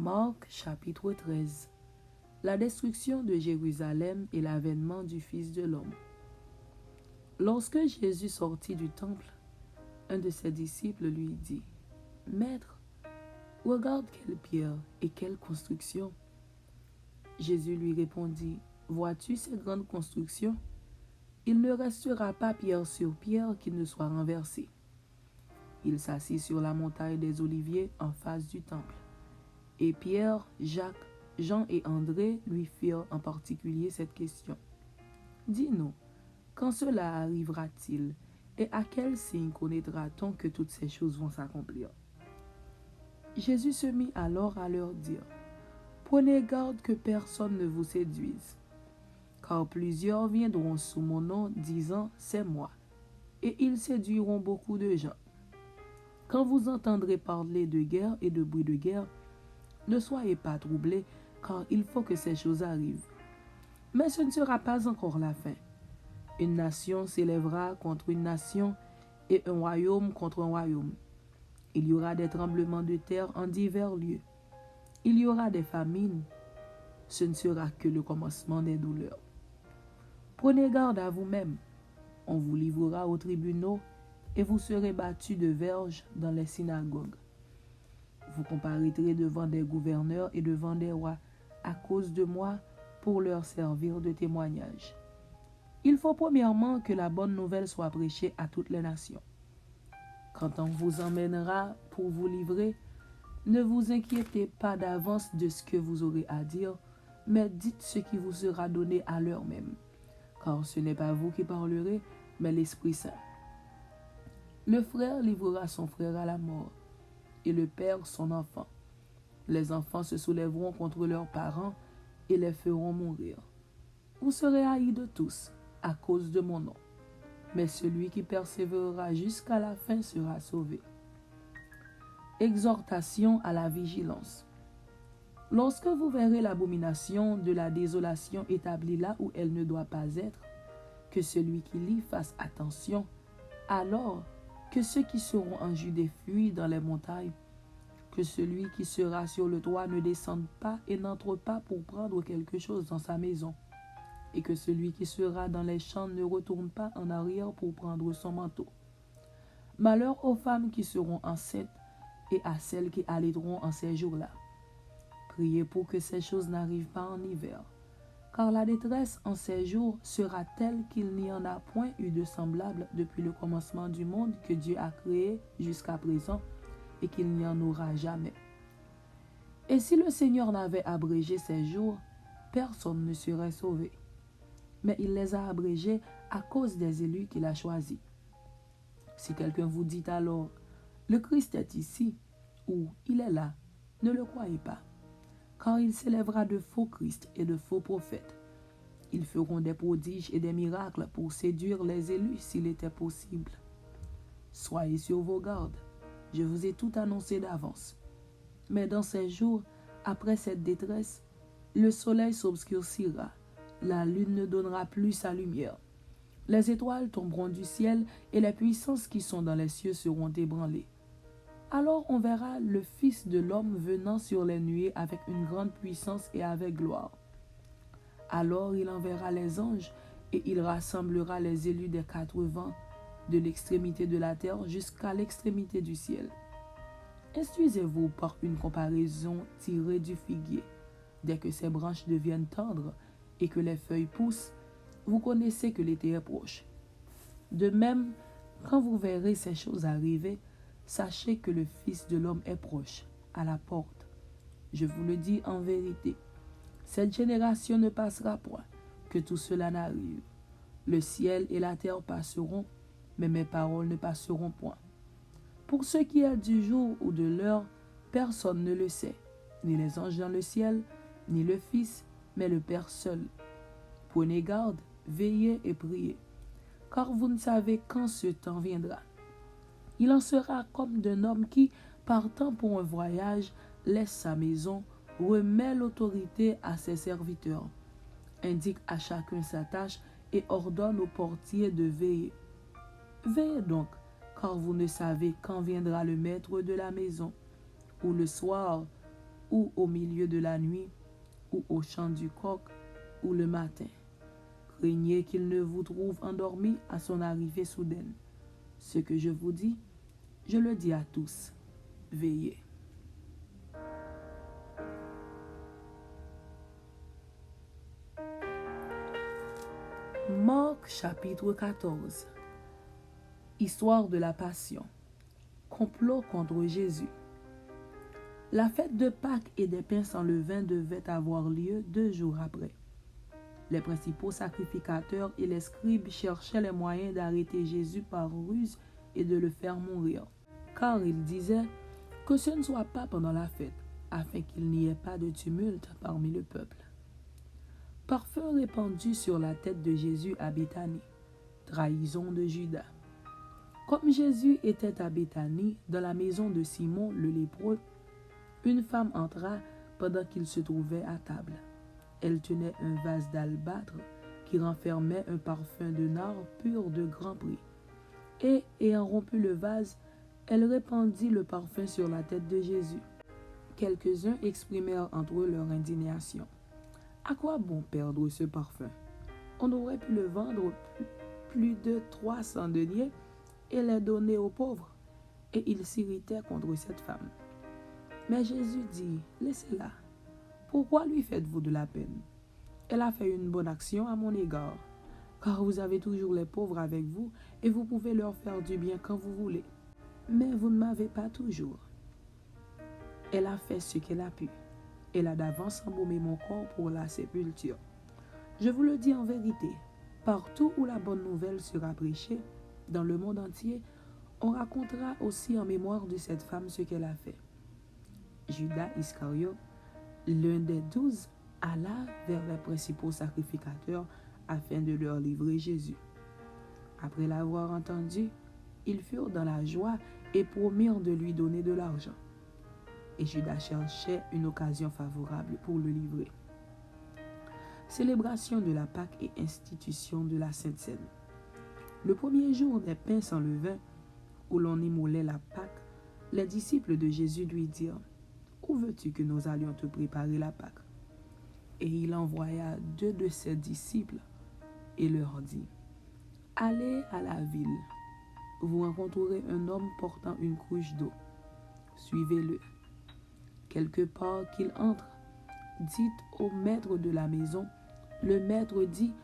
Marc chapitre 13. La destruction de Jérusalem et l'avènement du Fils de l'homme. Lorsque Jésus sortit du temple, un de ses disciples lui dit, « Maître, regarde quelle pierre et quelle construction. » Jésus lui répondit, « Vois-tu ces grandes constructions? Il ne restera pas pierre sur pierre qui ne soit renversée. » Il s'assit sur la montagne des Oliviers en face du temple. Et Pierre, Jacques, Jean et André lui firent en particulier cette question. « Dis-nous, quand cela arrivera-t-il et à quel signe connaîtra-t-on que toutes ces choses vont s'accomplir ?» Jésus se mit alors à leur dire, « Prenez garde que personne ne vous séduise, car plusieurs viendront sous mon nom disant, c'est moi, et ils séduiront beaucoup de gens. Quand vous entendrez parler de guerre et de bruit de guerre, ne soyez pas troublés, car il faut que ces choses arrivent. Mais ce ne sera pas encore la fin. Une nation s'élèvera contre une nation et un royaume contre un royaume. Il y aura des tremblements de terre en divers lieux. Il y aura des famines. Ce ne sera que le commencement des douleurs. Prenez garde à vous-même. On vous livrera aux tribunaux et vous serez battus de verges dans les synagogues. Vous comparaîtrez devant des gouverneurs et devant des rois à cause de moi pour leur servir de témoignage. Il faut premièrement que la bonne nouvelle soit prêchée à toutes les nations. Quand on vous emmènera pour vous livrer, ne vous inquiétez pas d'avance de ce que vous aurez à dire, mais dites ce qui vous sera donné à l'heure même, car ce n'est pas vous qui parlerez, mais l'Esprit Saint. Le frère livrera son frère à la mort, et le père son enfant. Les enfants se soulèveront contre leurs parents et les feront mourir. Vous serez haïs de tous à cause de mon nom, mais celui qui persévérera jusqu'à la fin sera sauvé. Exhortation à la vigilance. Lorsque vous verrez l'abomination de la désolation établie là où elle ne doit pas être, que celui qui lit fasse attention, alors que ceux qui seront en Judée fuient dans les montagnes, que celui qui sera sur le toit ne descende pas et n'entre pas pour prendre quelque chose dans sa maison, et que celui qui sera dans les champs ne retourne pas en arrière pour prendre son manteau. Malheur aux femmes qui seront enceintes et à celles qui allaiteront en ces jours-là. Priez pour que ces choses n'arrivent pas en hiver, car la détresse en ces jours sera telle qu'il n'y en a point eu de semblable depuis le commencement du monde que Dieu a créé jusqu'à présent, et qu'il n'y en aura jamais. Et si le Seigneur n'avait abrégé ces jours, personne ne serait sauvé. Mais il les a abrégés à cause des élus qu'il a choisis. Si quelqu'un vous dit alors, le Christ est ici, ou il est là, ne le croyez pas, car il s'élèvera de faux Christ et de faux prophètes. Ils feront des prodiges et des miracles pour séduire les élus s'il était possible. Soyez sur vos gardes. Je vous ai tout annoncé d'avance. Mais dans ces jours, après cette détresse, le soleil s'obscurcira, la lune ne donnera plus sa lumière. Les étoiles tomberont du ciel et les puissances qui sont dans les cieux seront ébranlées. Alors on verra le Fils de l'homme venant sur les nuées avec une grande puissance et avec gloire. Alors il enverra les anges et il rassemblera les élus des 4 vents, de l'extrémité de la terre jusqu'à l'extrémité du ciel. Instruisez-vous par une comparaison tirée du figuier. Dès que ses branches deviennent tendres et que les feuilles poussent, vous connaissez que l'été est proche. De même, quand vous verrez ces choses arriver, sachez que le Fils de l'homme est proche, à la porte. Je vous le dis en vérité, cette génération ne passera point, que tout cela n'arrive. Le ciel et la terre passeront, mais mes paroles ne passeront point. Pour ce qui est du jour ou de l'heure, personne ne le sait, ni les anges dans le ciel, ni le Fils, mais le Père seul. Prenez garde, veillez et priez, car vous ne savez quand ce temps viendra. Il en sera comme d'un homme qui, partant pour un voyage, laisse sa maison, remet l'autorité à ses serviteurs, indique à chacun sa tâche et ordonne au portier de veiller. Veillez donc, car vous ne savez quand viendra le maître de la maison, ou le soir, ou au milieu de la nuit, ou au chant du coq, ou le matin. Craignez qu'il ne vous trouve endormi à son arrivée soudaine. Ce que je vous dis, je le dis à tous. Veillez. Marc chapitre 14. Histoire de la Passion. Complot contre Jésus. La fête de Pâques et des pains sans levain devait avoir lieu 2 jours après. Les principaux sacrificateurs et les scribes cherchaient les moyens d'arrêter Jésus par ruse et de le faire mourir, car ils disaient que ce ne soit pas pendant la fête, afin qu'il n'y ait pas de tumulte parmi le peuple. Parfum répandu sur la tête de Jésus à Béthanie. Trahison de Judas. Comme Jésus était à Béthanie, dans la maison de Simon le lépreux, une femme entra pendant qu'il se trouvait à table. Elle tenait un vase d'albâtre qui renfermait un parfum de nard pur de grand prix. Et, ayant rompu le vase, elle répandit le parfum sur la tête de Jésus. Quelques-uns exprimèrent entre eux leur indignation. À quoi bon perdre ce parfum? On aurait pu le vendre plus de 300 deniers et les donner aux pauvres. Et ils s'irritaient contre cette femme. Mais Jésus dit, laissez-la. Pourquoi lui faites-vous de la peine? Elle a fait une bonne action à mon égard, car vous avez toujours les pauvres avec vous et vous pouvez leur faire du bien quand vous voulez. Mais vous ne m'avez pas toujours. Elle a fait ce qu'elle a pu. Elle a d'avance embaumé mon corps pour la sépulture. Je vous le dis en vérité, partout où la bonne nouvelle sera prêchée, dans le monde entier, on racontera aussi en mémoire de cette femme ce qu'elle a fait. Judas Iscariote, l'un des 12, alla vers les principaux sacrificateurs afin de leur livrer Jésus. Après l'avoir entendu, ils furent dans la joie et promirent de lui donner de l'argent. Et Judas cherchait une occasion favorable pour le livrer. Célébration de la Pâque et institution de la Sainte Seine. Le premier jour des pains sans levain, où l'on immolait la Pâque, les disciples de Jésus lui dirent, « Où veux-tu que nous allions te préparer la Pâque ?» Et il envoya 2 de ses disciples et leur dit, « Allez à la ville, vous rencontrerez un homme portant une cruche d'eau. Suivez-le. Quelque part qu'il entre, dites au maître de la maison, le maître dit,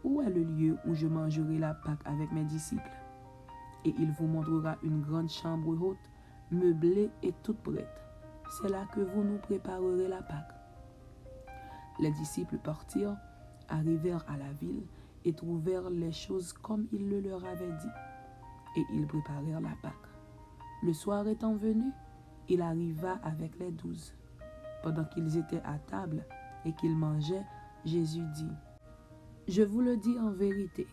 où est le lieu où je mangerai la Pâque avec mes disciples? Et il vous montrera une grande chambre haute, meublée et toute prête. C'est là que vous nous préparerez la Pâque. » Les disciples partirent, arrivèrent à la ville et trouvèrent les choses comme il le leur avait dit. Et ils préparèrent la Pâque. Le soir étant venu, il arriva avec les 12. Pendant qu'ils étaient à table et qu'ils mangeaient, Jésus dit, « Je vous le dis en vérité,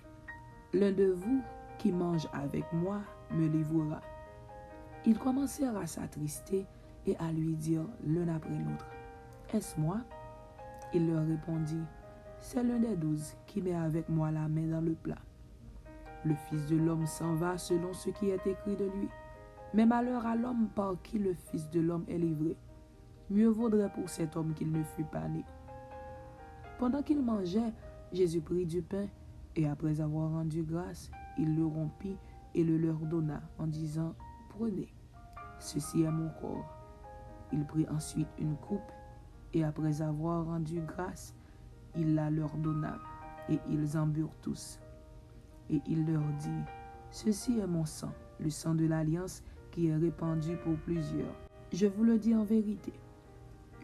l'un de vous qui mange avec moi me livrera. » Ils commencèrent à s'attrister et à lui dire l'un après l'autre, « Est-ce moi? » Il leur répondit, « C'est l'un des 12 qui met avec moi la main dans le plat. Le Fils de l'homme s'en va selon ce qui est écrit de lui. Mais malheur à l'homme par qui le Fils de l'homme est livré. Mieux vaudrait pour cet homme qu'il ne fût pas né. » Pendant qu'il mangeait, Jésus prit du pain, et après avoir rendu grâce, il le rompit et le leur donna, en disant, « Prenez, ceci est mon corps. » Il prit ensuite une coupe, et après avoir rendu grâce, il la leur donna, et ils en burent tous. Et il leur dit, « Ceci est mon sang, le sang de l'alliance qui est répandu pour plusieurs. Je vous le dis en vérité,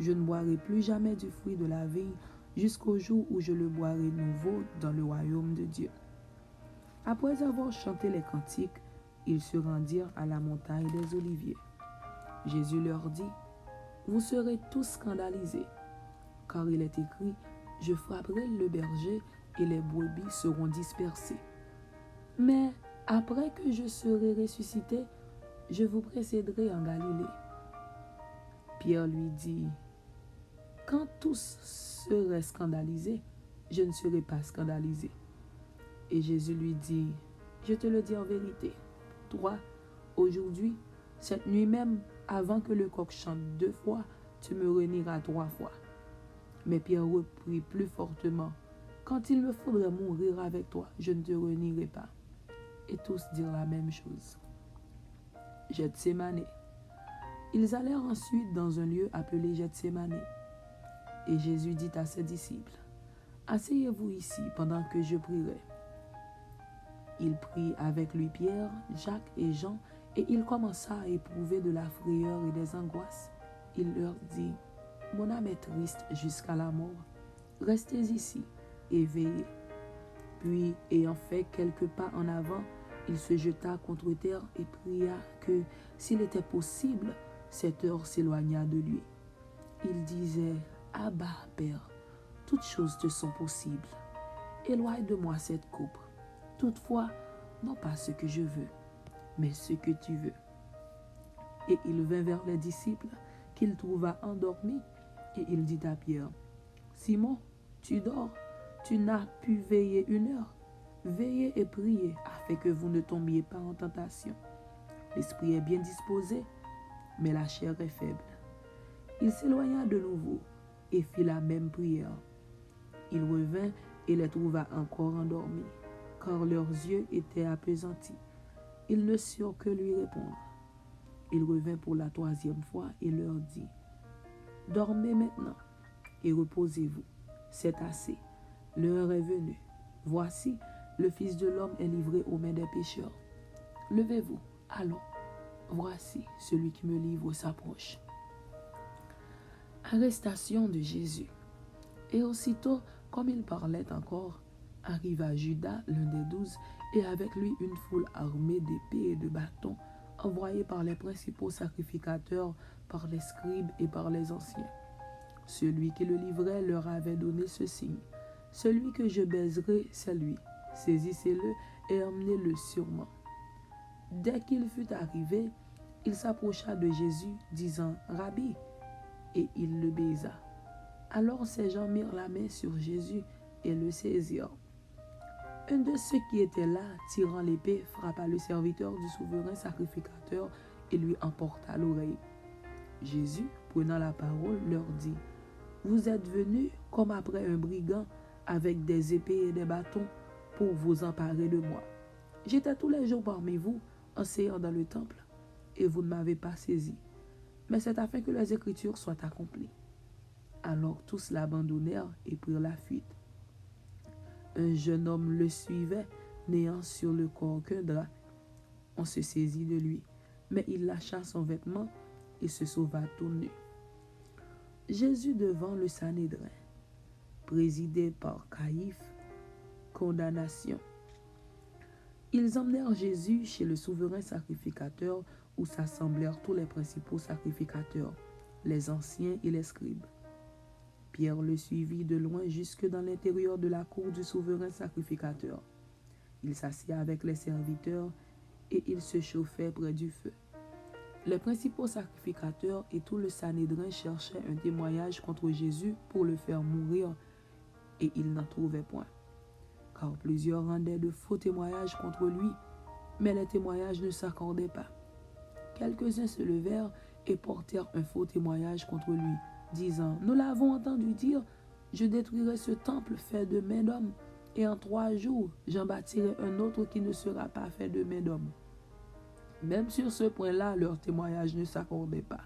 je ne boirai plus jamais du fruit de la vigne jusqu'au jour où je le boirai nouveau dans le royaume de Dieu. » Après avoir chanté les cantiques, ils se rendirent à la montagne des Oliviers. Jésus leur dit, « Vous serez tous scandalisés, car il est écrit, « Je frapperai le berger et les brebis seront dispersées. » Mais après que je serai ressuscité, je vous précéderai en Galilée. Pierre lui dit, « Quand tous seraient scandalisés, je ne serai pas scandalisé. » Et Jésus lui dit, « Je te le dis en vérité, toi, aujourd'hui, cette nuit même, avant que le coq chante 2 fois, tu me renieras 3 fois. Mais Pierre reprit plus fortement, quand il me faudrait mourir avec toi, je ne te renierai pas. Et tous dirent la même chose. Gethsémané. Ils allèrent ensuite dans un lieu appelé Gethsémané. Et Jésus dit à ses disciples, asseyez-vous ici pendant que je prierai. Il prit avec lui Pierre, Jacques et Jean, et il commença à éprouver de la frayeur et des angoisses. Il leur dit, mon âme est triste jusqu'à la mort. Restez ici et veillez. Puis, ayant fait quelques pas en avant, il se jeta contre terre et pria que, s'il était possible, cette heure s'éloignât de lui. Il disait, Abba, Père, toutes choses te sont possibles. Éloigne de moi cette coupe. Toutefois, non pas ce que je veux, mais ce que tu veux. Et il vint vers les disciples, qu'il trouva endormis, et il dit à Pierre, Simon, tu dors, tu n'as pu veiller 1 heure. Veillez et priez, afin que vous ne tombiez pas en tentation. L'esprit est bien disposé, mais la chair est faible. Il s'éloigna de nouveau, et fit la même prière. Il revint et les trouva encore endormis, car leurs yeux étaient appesantis. Ils ne surent que lui répondre. Il revint pour la 3e fois et leur dit, dormez maintenant et reposez-vous. C'est assez. L'heure est venue. Voici, le Fils de l'homme est livré aux mains des pécheurs. Levez-vous, allons. Voici, celui qui me livre s'approche. Arrestation de Jésus. Et aussitôt, comme il parlait encore, arriva Judas, l'un des 12, et avec lui une foule armée d'épées et de bâtons, envoyés par les principaux sacrificateurs, par les scribes et par les anciens. Celui qui le livrait leur avait donné ce signe. Celui que je baiserai, c'est lui. Saisissez-le et emmenez-le sur moi. Dès qu'il fut arrivé, il s'approcha de Jésus, disant, Rabbi, et il le baisa. Alors ces gens mirent la main sur Jésus et le saisirent. Un de ceux qui étaient là, tirant l'épée, frappa le serviteur du souverain sacrificateur et lui emporta l'oreille. Jésus, prenant la parole, leur dit, vous êtes venus comme après un brigand, avec des épées et des bâtons, pour vous emparer de moi. J'étais tous les jours parmi vous, enseignant dans le temple, et vous ne m'avez pas saisi. Mais c'est afin que les Écritures soient accomplies. Alors tous l'abandonnèrent et prirent la fuite. Un jeune homme le suivait, n'ayant sur le corps qu'un drap. On se saisit de lui, mais il lâcha son vêtement et se sauva tout nu. Jésus devant le Sanhédrin, présidé par Caïphe, condamnation. Ils emmenèrent Jésus chez le souverain sacrificateur où s'assemblèrent tous les principaux sacrificateurs, les anciens et les scribes. Pierre le suivit de loin jusque dans l'intérieur de la cour du souverain sacrificateur. Il s'assit avec les serviteurs et il se chauffait près du feu. Les principaux sacrificateurs et tout le Sanhédrin cherchaient un témoignage contre Jésus pour le faire mourir, et ils n'en trouvaient point. Car plusieurs rendaient de faux témoignages contre lui, mais les témoignages ne s'accordaient pas. Quelques-uns se levèrent et portèrent un faux témoignage contre lui, disant, nous l'avons entendu dire, je détruirai ce temple fait de main d'homme, et en 3 jours, j'en bâtirai un autre qui ne sera pas fait de main d'homme. Même sur ce point-là, leur témoignage ne s'accordait pas.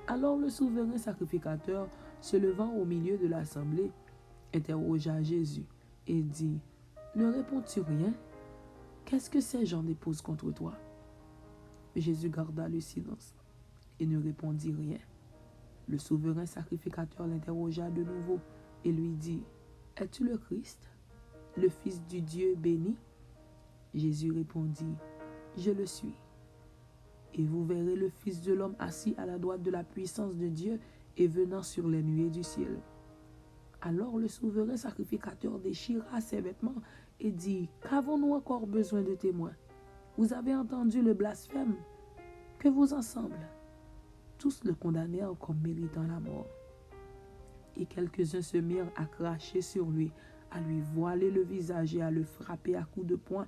Alors le souverain sacrificateur, se levant au milieu de l'assemblée, interrogea Jésus et dit, ne réponds-tu rien? Qu'est-ce que ces gens déposent contre toi? Jésus garda le silence et ne répondit rien. Le souverain sacrificateur l'interrogea de nouveau et lui dit, es-tu le Christ, le Fils du Dieu béni? Jésus répondit, je le suis. Et vous verrez le Fils de l'homme assis à la droite de la puissance de Dieu et venant sur les nuées du ciel. Alors le souverain sacrificateur déchira ses vêtements et dit, qu'avons-nous encore besoin de témoins? Vous avez entendu le blasphème? Que vous ensemble? Tous le condamnèrent comme méritant la mort. Et quelques-uns se mirent à cracher sur lui, à lui voiler le visage et à le frapper à coups de poing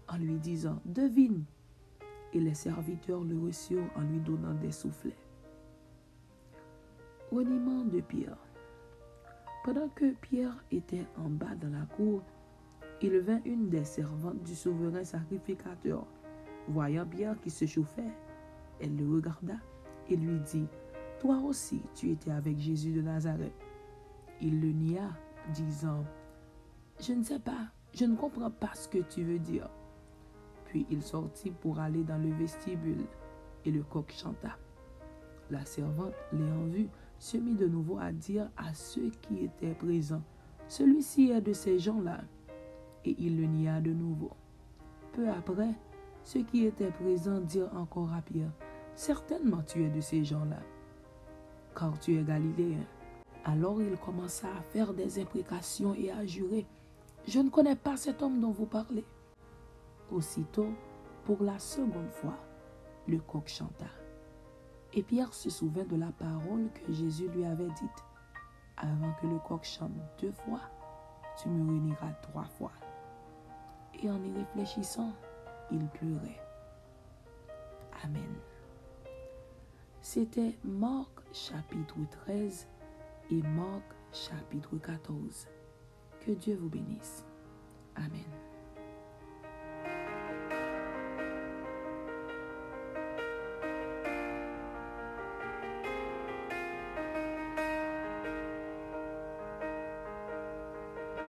en lui disant, devine. Et les serviteurs le reçurent en lui donnant des soufflets. Reniement de Pierre. Pendant que Pierre était en bas dans la cour, il vint une des servantes du souverain sacrificateur. Voyant Pierre qui se chauffait, elle le regarda et lui dit, « Toi aussi, tu étais avec Jésus de Nazareth. » Il le nia, disant, « Je ne sais pas, je ne comprends pas ce que tu veux dire. » Puis il sortit pour aller dans le vestibule, et le coq chanta. La servante, l'ayant vu, se mit de nouveau à dire à ceux qui étaient présents, « Celui-ci est de ces gens-là. » Et il le nia de nouveau. Peu après, ceux qui étaient présents dirent encore à Pierre, « Certainement tu es de ces gens-là, car tu es galiléen. » Alors il commença à faire des imprécations et à jurer, « Je ne connais pas cet homme dont vous parlez. » Aussitôt, pour la seconde fois, le coq chanta. Et Pierre se souvint de la parole que Jésus lui avait dite, « Avant que le coq chante 2 fois, tu me renieras 3 fois. » Et en y réfléchissant, il pleurait. Amen. C'était Marc chapitre 13 et Marc chapitre 14. Que Dieu vous bénisse. Amen.